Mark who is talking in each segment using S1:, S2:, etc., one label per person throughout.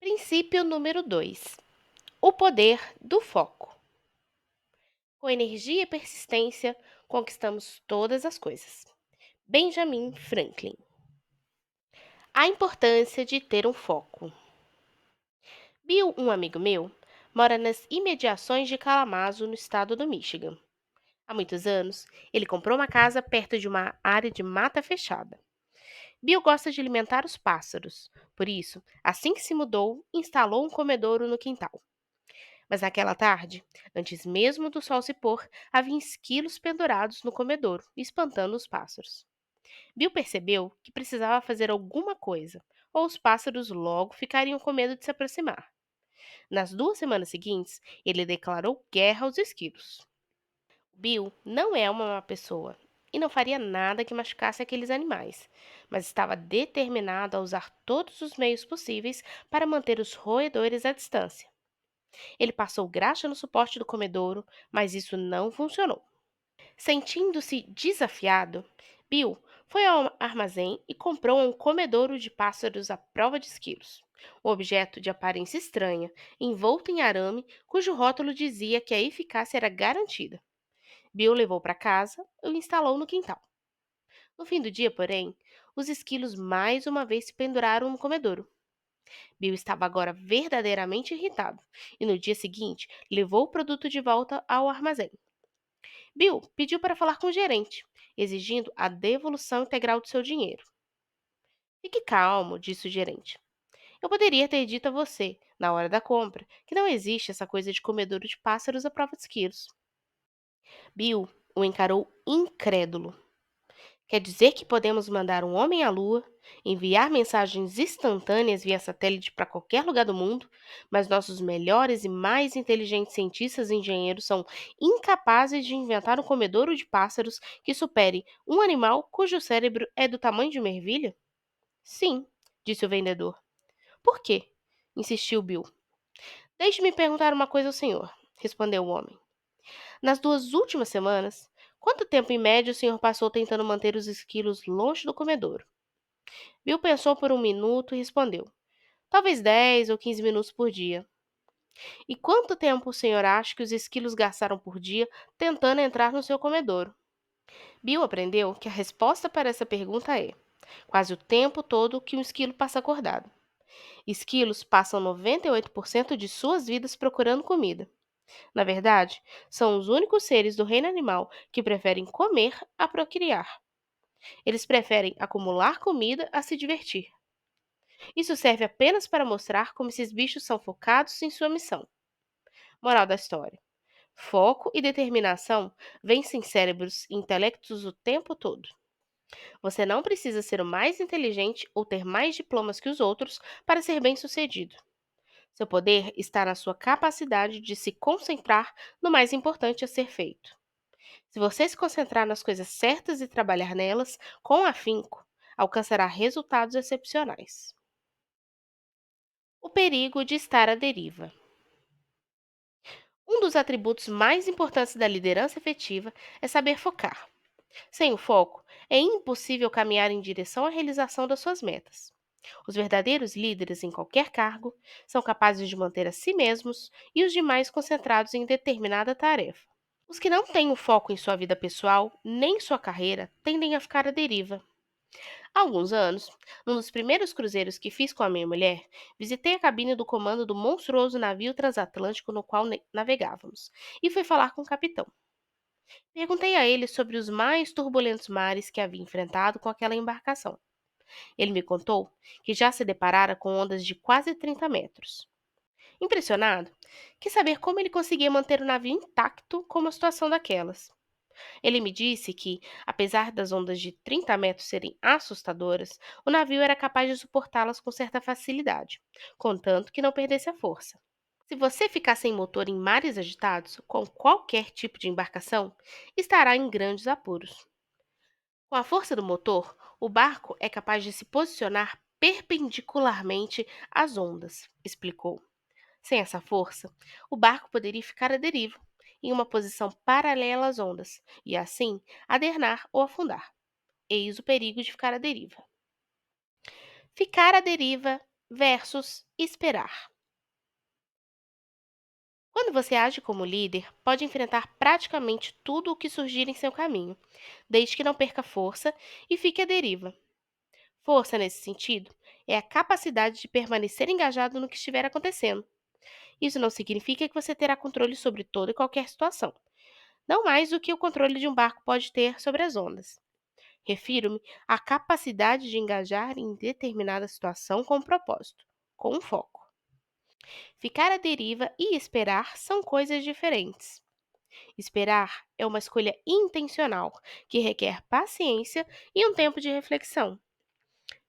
S1: Princípio número 2: o poder do foco. Com energia e persistência, conquistamos todas as coisas. Benjamin Franklin. A importância de ter um foco. Bill, um amigo meu, mora nas imediações de Kalamazoo, no estado do Michigan. Há muitos anos, ele comprou uma casa perto de uma área de mata fechada. Bill gosta de alimentar os pássaros, por isso, assim que se mudou, instalou um comedouro no quintal. Mas naquela tarde, antes mesmo do sol se pôr, havia esquilos pendurados no comedouro, espantando os pássaros. Bill percebeu que precisava fazer alguma coisa, ou os pássaros logo ficariam com medo de se aproximar. Nas 2 semanas seguintes, ele declarou guerra aos esquilos. Bill não é uma má pessoa e não faria nada que machucasse aqueles animais, mas estava determinado a usar todos os meios possíveis para manter os roedores à distância. Ele passou graxa no suporte do comedouro, mas isso não funcionou. Sentindo-se desafiado, Bill foi ao armazém e comprou um comedouro de pássaros à prova de esquilos. Um objeto de aparência estranha, envolto em arame, cujo rótulo dizia que a eficácia era garantida. Bill levou para casa e o instalou no quintal. No fim do dia, porém, os esquilos mais uma vez se penduraram no comedouro. Bill estava agora verdadeiramente irritado e no dia seguinte levou o produto de volta ao armazém. Bill pediu para falar com o gerente, exigindo a devolução integral do seu dinheiro. Fique calmo, disse o gerente. Eu poderia ter dito a você, na hora da compra, que não existe essa coisa de comedouro de pássaros à prova de esquilos. Bill o encarou incrédulo. Quer dizer que podemos mandar um homem à Lua, enviar mensagens instantâneas via satélite para qualquer lugar do mundo, mas nossos melhores e mais inteligentes cientistas e engenheiros são incapazes de inventar um comedouro de pássaros que supere um animal cujo cérebro é do tamanho de uma ervilha? Sim, disse o vendedor. Por quê? Insistiu Bill. Deixe-me perguntar uma coisa ao senhor, respondeu o homem. Nas 2 últimas semanas, quanto tempo em média o senhor passou tentando manter os esquilos longe do comedouro? Bill pensou por um minuto e respondeu: talvez 10 ou 15 minutos por dia. E quanto tempo o senhor acha que os esquilos gastaram por dia tentando entrar no seu comedouro? Bill aprendeu que a resposta para essa pergunta é quase o tempo todo que um esquilo passa acordado. Esquilos passam 98% de suas vidas procurando comida. Na verdade, são os únicos seres do reino animal que preferem comer a procriar. Eles preferem acumular comida a se divertir. Isso serve apenas para mostrar como esses bichos são focados em sua missão. Moral da história: foco e determinação vencem cérebros e intelectos o tempo todo. Você não precisa ser o mais inteligente ou ter mais diplomas que os outros para ser bem-sucedido. Seu poder está na sua capacidade de se concentrar no mais importante a ser feito. Se você se concentrar nas coisas certas e trabalhar nelas com afinco, alcançará resultados excepcionais. O perigo de estar à deriva. Um dos atributos mais importantes da liderança efetiva é saber focar. Sem o foco, é impossível caminhar em direção à realização das suas metas. Os verdadeiros líderes em qualquer cargo são capazes de manter a si mesmos e os demais concentrados em determinada tarefa. Os que não têm o foco em sua vida pessoal nem em sua carreira tendem a ficar à deriva. Há alguns anos, num dos primeiros cruzeiros que fiz com a minha mulher, visitei a cabine do comando do monstruoso navio transatlântico no qual navegávamos e fui falar com o capitão. Perguntei a ele sobre os mais turbulentos mares que havia enfrentado com aquela embarcação. Ele me contou que já se deparara com ondas de quase 30 metros. Impressionado, quis saber como ele conseguia manter o navio intacto com uma situação daquelas. Ele me disse que, apesar das ondas de 30 metros serem assustadoras, o navio era capaz de suportá-las com certa facilidade, contanto que não perdesse a força. Se você ficar sem motor em mares agitados, com qualquer tipo de embarcação, estará em grandes apuros. Com a força do motor, o barco é capaz de se posicionar perpendicularmente às ondas, explicou. Sem essa força, o barco poderia ficar à deriva, em uma posição paralela às ondas, e assim adernar ou afundar. Eis o perigo de ficar à deriva. Ficar à deriva versus esperar. Quando você age como líder, pode enfrentar praticamente tudo o que surgir em seu caminho, desde que não perca força e fique à deriva. Força, nesse sentido, é a capacidade de permanecer engajado no que estiver acontecendo. Isso não significa que você terá controle sobre toda e qualquer situação, não mais do que o controle de um barco pode ter sobre as ondas. Refiro-me à capacidade de engajar em determinada situação com propósito, com um foco. Ficar à deriva e esperar são coisas diferentes. Esperar é uma escolha intencional que requer paciência e um tempo de reflexão.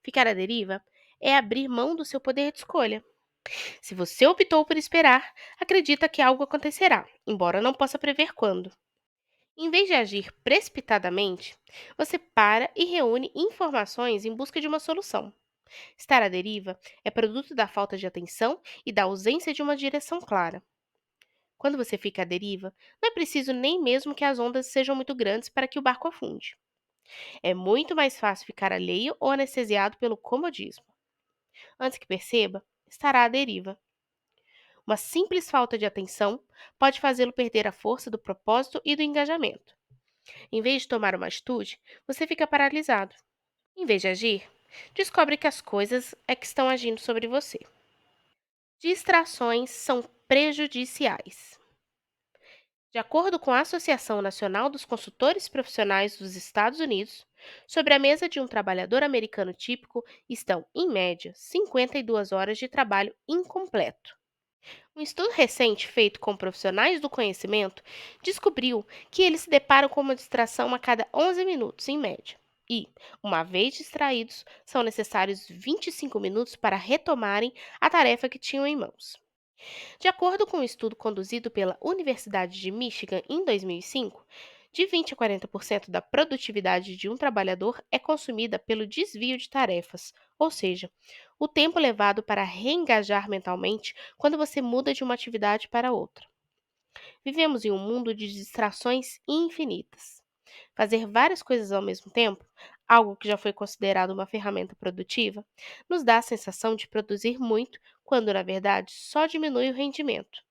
S1: Ficar à deriva é abrir mão do seu poder de escolha. Se você optou por esperar, acredita que algo acontecerá, embora não possa prever quando. Em vez de agir precipitadamente, você para e reúne informações em busca de uma solução. Estar à deriva é produto da falta de atenção e da ausência de uma direção clara. Quando você fica à deriva, não é preciso nem mesmo que as ondas sejam muito grandes para que o barco afunde. É muito mais fácil ficar alheio ou anestesiado pelo comodismo. Antes que perceba, estará à deriva. Uma simples falta de atenção pode fazê-lo perder a força do propósito e do engajamento. Em vez de tomar uma atitude, você fica paralisado. Em vez de agir, descobre que as coisas é que estão agindo sobre você. Distrações são prejudiciais. De acordo com a Associação Nacional dos Consultores Profissionais dos Estados Unidos, sobre a mesa de um trabalhador americano típico estão, em média, 52 horas de trabalho incompleto. Um estudo recente feito com profissionais do conhecimento descobriu que eles se deparam com uma distração a cada 11 minutos, em média. E, uma vez distraídos, são necessários 25 minutos para retomarem a tarefa que tinham em mãos. De acordo com um estudo conduzido pela Universidade de Michigan em 2005, de 20 a 40% da produtividade de um trabalhador é consumida pelo desvio de tarefas, ou seja, o tempo levado para reengajar mentalmente quando você muda de uma atividade para outra. Vivemos em um mundo de distrações infinitas. Fazer várias coisas ao mesmo tempo, algo que já foi considerado uma ferramenta produtiva, nos dá a sensação de produzir muito, quando na verdade só diminui o rendimento.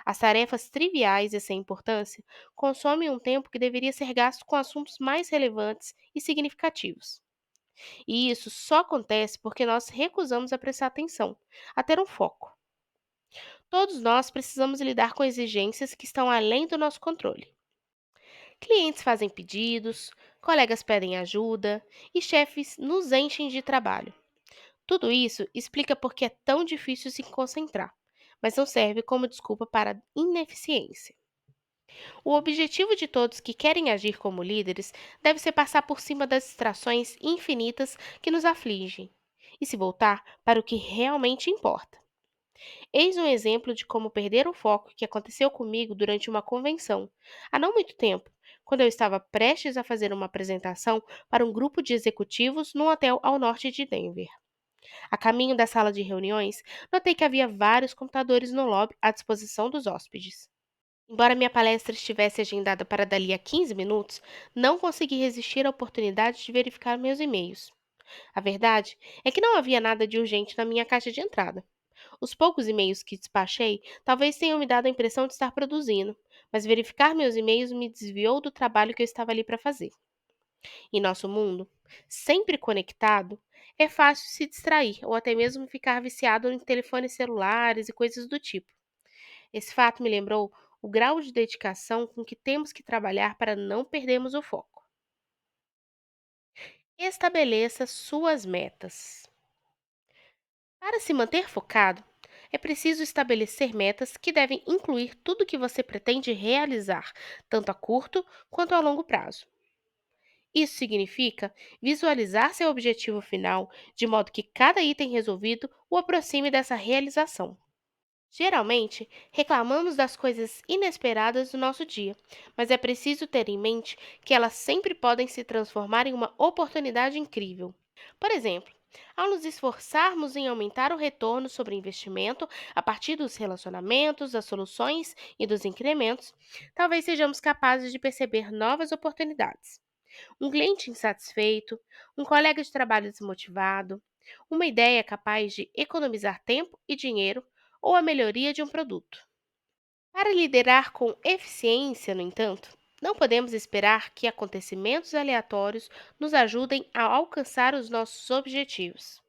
S1: As tarefas triviais e sem importância consomem um tempo que deveria ser gasto com assuntos mais relevantes e significativos. E isso só acontece porque nós recusamos a prestar atenção, a ter um foco. Todos nós precisamos lidar com exigências que estão além do nosso controle. Clientes fazem pedidos, colegas pedem ajuda e chefes nos enchem de trabalho. Tudo isso explica por que é tão difícil se concentrar, mas não serve como desculpa para a ineficiência. O objetivo de todos que querem agir como líderes deve ser passar por cima das distrações infinitas que nos afligem e se voltar para o que realmente importa. Eis um exemplo de como perder o foco que aconteceu comigo durante uma convenção, há não muito tempo, quando eu estava prestes a fazer uma apresentação para um grupo de executivos num hotel ao norte de Denver. A caminho da sala de reuniões, notei que havia vários computadores no lobby à disposição dos hóspedes. Embora minha palestra estivesse agendada para dali a 15 minutos, não consegui resistir à oportunidade de verificar meus e-mails. A verdade é que não havia nada de urgente na minha caixa de entrada. Os poucos e-mails que despachei talvez tenham me dado a impressão de estar produzindo, mas verificar meus e-mails me desviou do trabalho que eu estava ali para fazer. Em nosso mundo, sempre conectado, é fácil se distrair ou até mesmo ficar viciado em telefones celulares e coisas do tipo. Esse fato me lembrou o grau de dedicação com que temos que trabalhar para não perdermos o foco. Estabeleça suas metas. Para se manter focado, é preciso estabelecer metas que devem incluir tudo o que você pretende realizar, tanto a curto quanto a longo prazo. Isso significa visualizar seu objetivo final, de modo que cada item resolvido o aproxime dessa realização. Geralmente, reclamamos das coisas inesperadas do nosso dia, mas é preciso ter em mente que elas sempre podem se transformar em uma oportunidade incrível. Por exemplo, ao nos esforçarmos em aumentar o retorno sobre investimento a partir dos relacionamentos, das soluções e dos incrementos, talvez sejamos capazes de perceber novas oportunidades. Um cliente insatisfeito, um colega de trabalho desmotivado, uma ideia capaz de economizar tempo e dinheiro ou a melhoria de um produto. Para liderar com eficiência, no entanto, não podemos esperar que acontecimentos aleatórios nos ajudem a alcançar os nossos objetivos.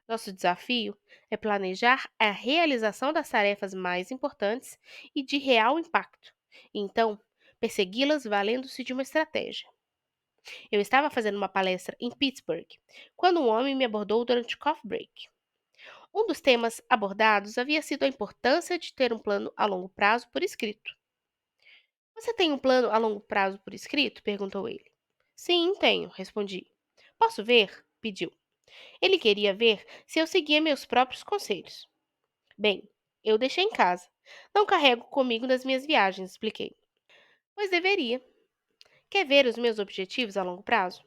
S1: Nosso desafio é planejar a realização das tarefas mais importantes e de real impacto, e então persegui-las valendo-se de uma estratégia. Eu estava fazendo uma palestra em Pittsburgh quando um homem me abordou durante o coffee break. Um dos temas abordados havia sido a importância de ter um plano a longo prazo por escrito. Você tem um plano a longo prazo por escrito? Perguntou ele. Sim, tenho, respondi. Posso ver? Pediu. Ele queria ver se eu seguia meus próprios conselhos. Bem, eu deixei em casa. Não carrego comigo nas minhas viagens, expliquei. Pois deveria. Quer ver os meus objetivos a longo prazo?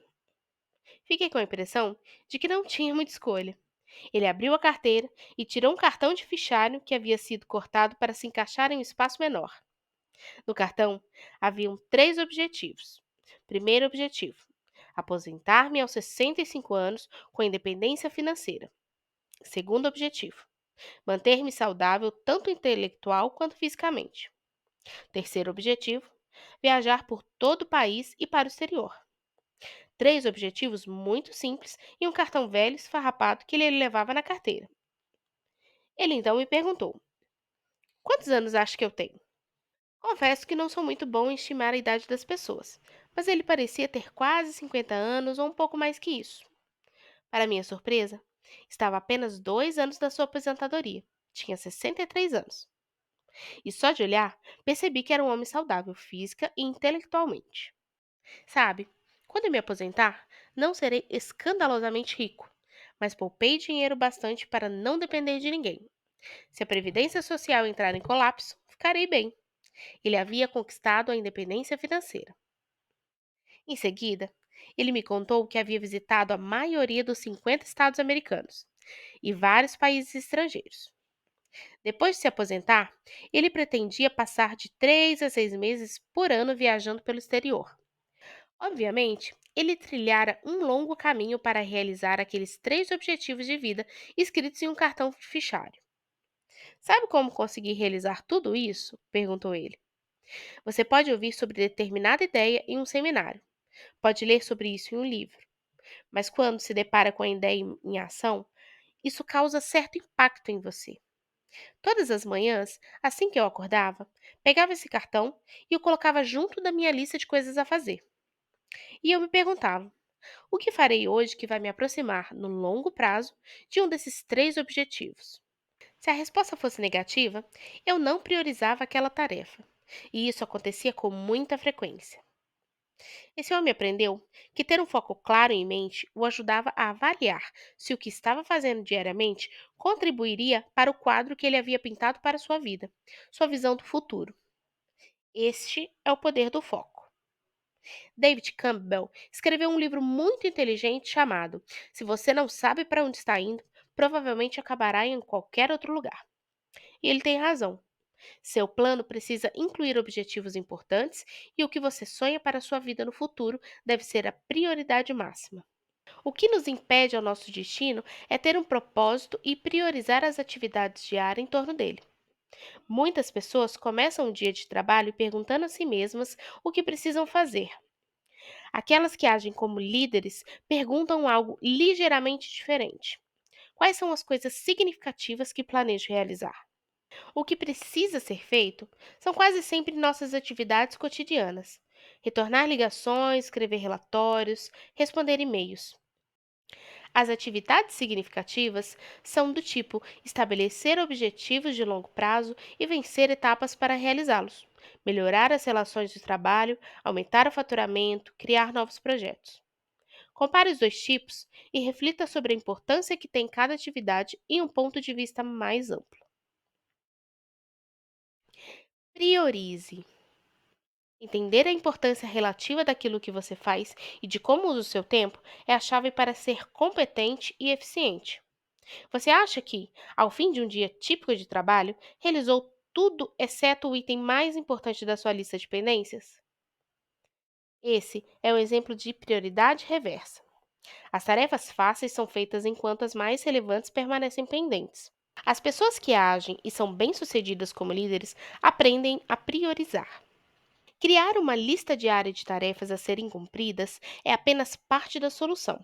S1: Fiquei com a impressão de que não tinha muita escolha. Ele abriu a carteira e tirou um cartão de fichário que havia sido cortado para se encaixar em um espaço menor. No cartão haviam três objetivos. Primeiro objetivo: aposentar-me aos 65 anos com independência financeira. Segundo objetivo: manter-me saudável tanto intelectual quanto fisicamente. Terceiro objetivo: viajar por todo o país e para o exterior. Três objetivos muito simples e um cartão velho esfarrapado que ele levava na carteira. Ele então me perguntou: quantos anos acha que eu tenho? Confesso que não sou muito bom em estimar a idade das pessoas, mas ele parecia ter quase 50 anos ou um pouco mais que isso. Para minha surpresa, estava a apenas 2 anos da sua aposentadoria. Tinha 63 anos. E só de olhar, percebi que era um homem saudável física e intelectualmente. Sabe, quando eu me aposentar, não serei escandalosamente rico, mas poupei dinheiro bastante para não depender de ninguém. Se a previdência social entrar em colapso, ficarei bem. Ele havia conquistado a independência financeira. Em seguida, ele me contou que havia visitado a maioria dos 50 estados americanos e vários países estrangeiros. Depois de se aposentar, ele pretendia passar de 3 a 6 meses por ano viajando pelo exterior. Obviamente, ele trilhara um longo caminho para realizar aqueles três objetivos de vida escritos em um cartão de fichário. Sabe como consegui realizar tudo isso? Perguntou ele. Você pode ouvir sobre determinada ideia em um seminário, pode ler sobre isso em um livro, mas quando se depara com a ideia em ação, isso causa certo impacto em você. Todas as manhãs, assim que eu acordava, pegava esse cartão e o colocava junto da minha lista de coisas a fazer. E eu me perguntava: o que farei hoje que vai me aproximar, no longo prazo, de um desses três objetivos? Se a resposta fosse negativa, eu não priorizava aquela tarefa. E isso acontecia com muita frequência. Esse homem aprendeu que ter um foco claro em mente o ajudava a avaliar se o que estava fazendo diariamente contribuiria para o quadro que ele havia pintado para sua vida, sua visão do futuro. Este é o poder do foco. David Campbell escreveu um livro muito inteligente chamado Se Você Não Sabe para Onde Está Indo, provavelmente acabará em qualquer outro lugar. E ele tem razão. Seu plano precisa incluir objetivos importantes e o que você sonha para a sua vida no futuro deve ser a prioridade máxima. O que nos impede ao nosso destino é ter um propósito e priorizar as atividades diárias em torno dele. Muitas pessoas começam um dia de trabalho perguntando a si mesmas o que precisam fazer. Aquelas que agem como líderes perguntam algo ligeiramente diferente. Quais são as coisas significativas que planejo realizar? O que precisa ser feito são quase sempre nossas atividades cotidianas. Retornar ligações, escrever relatórios, responder e-mails. As atividades significativas são do tipo estabelecer objetivos de longo prazo e vencer etapas para realizá-los, melhorar as relações de trabalho, aumentar o faturamento, criar novos projetos. Compare os dois tipos e reflita sobre a importância que tem cada atividade em um ponto de vista mais amplo. Priorize. Entender a importância relativa daquilo que você faz e de como usa o seu tempo é a chave para ser competente e eficiente. Você acha que, ao fim de um dia típico de trabalho, realizou tudo exceto o item mais importante da sua lista de pendências? Esse é um exemplo de prioridade reversa. As tarefas fáceis são feitas enquanto as mais relevantes permanecem pendentes. As pessoas que agem e são bem-sucedidas como líderes aprendem a priorizar. Criar uma lista diária de tarefas a serem cumpridas é apenas parte da solução.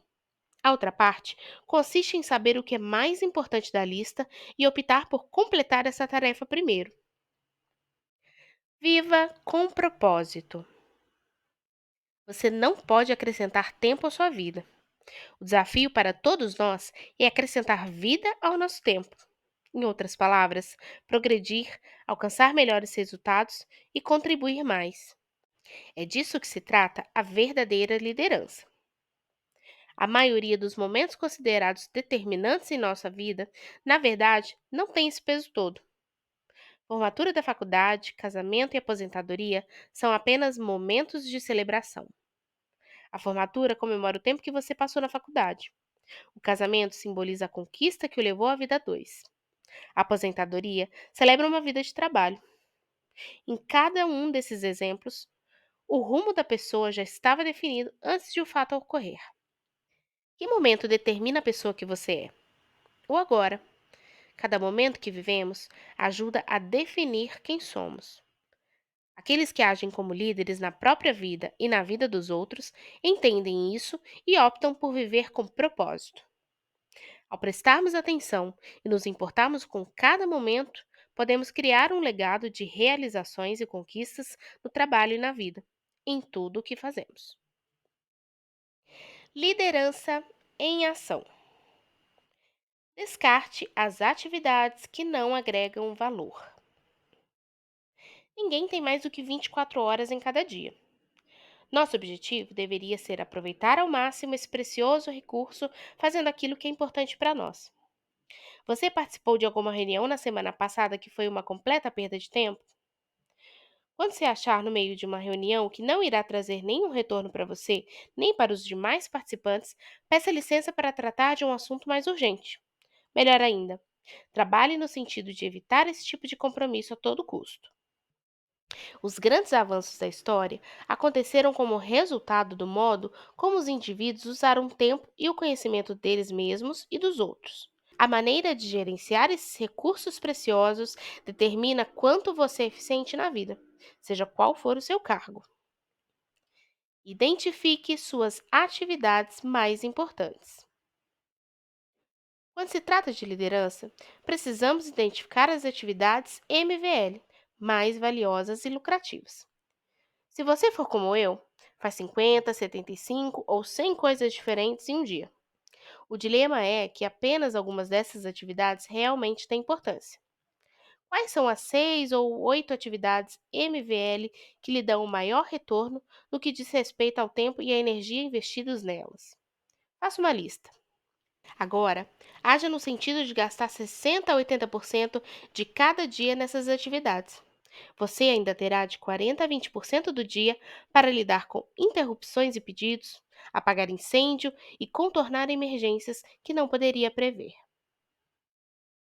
S1: A outra parte consiste em saber o que é mais importante da lista e optar por completar essa tarefa primeiro. Viva com propósito. Você não pode acrescentar tempo à sua vida. O desafio para todos nós é acrescentar vida ao nosso tempo. Em outras palavras, progredir, alcançar melhores resultados e contribuir mais. É disso que se trata a verdadeira liderança. A maioria dos momentos considerados determinantes em nossa vida, na verdade, não tem esse peso todo. Formatura da faculdade, casamento e aposentadoria são apenas momentos de celebração. A formatura comemora o tempo que você passou na faculdade. O casamento simboliza a conquista que o levou à vida 2. A aposentadoria celebra uma vida de trabalho. Em cada um desses exemplos, o rumo da pessoa já estava definido antes de o fato ocorrer. Que momento determina a pessoa que você é? O agora. Cada momento que vivemos ajuda a definir quem somos. Aqueles que agem como líderes na própria vida e na vida dos outros entendem isso e optam por viver com propósito. Ao prestarmos atenção e nos importarmos com cada momento, podemos criar um legado de realizações e conquistas no trabalho e na vida, em tudo o que fazemos. Liderança em ação. Descarte as atividades que não agregam valor. Ninguém tem mais do que 24 horas em cada dia. Nosso objetivo deveria ser aproveitar ao máximo esse precioso recurso fazendo aquilo que é importante para nós. Você participou de alguma reunião na semana passada que foi uma completa perda de tempo? Quando se achar no meio de uma reunião que não irá trazer nenhum retorno para você, nem para os demais participantes, peça licença para tratar de um assunto mais urgente. Melhor ainda, trabalhe no sentido de evitar esse tipo de compromisso a todo custo. Os grandes avanços da história aconteceram como resultado do modo como os indivíduos usaram o tempo e o conhecimento deles mesmos e dos outros. A maneira de gerenciar esses recursos preciosos determina quanto você é eficiente na vida, seja qual for o seu cargo. Identifique suas atividades mais importantes. Quando se trata de liderança, precisamos identificar as atividades MVL mais valiosas e lucrativas. Se você for como eu, faz 50, 75 ou 100 coisas diferentes em um dia. O dilema é que apenas algumas dessas atividades realmente têm importância. Quais são as 6 ou 8 atividades MVL que lhe dão o maior retorno no que diz respeito ao tempo e à energia investidos nelas? Faça uma lista. Agora, haja no sentido de gastar 60 a 80% de cada dia nessas atividades. Você ainda terá de 40 a 20% do dia para lidar com interrupções e pedidos, apagar incêndio e contornar emergências que não poderia prever.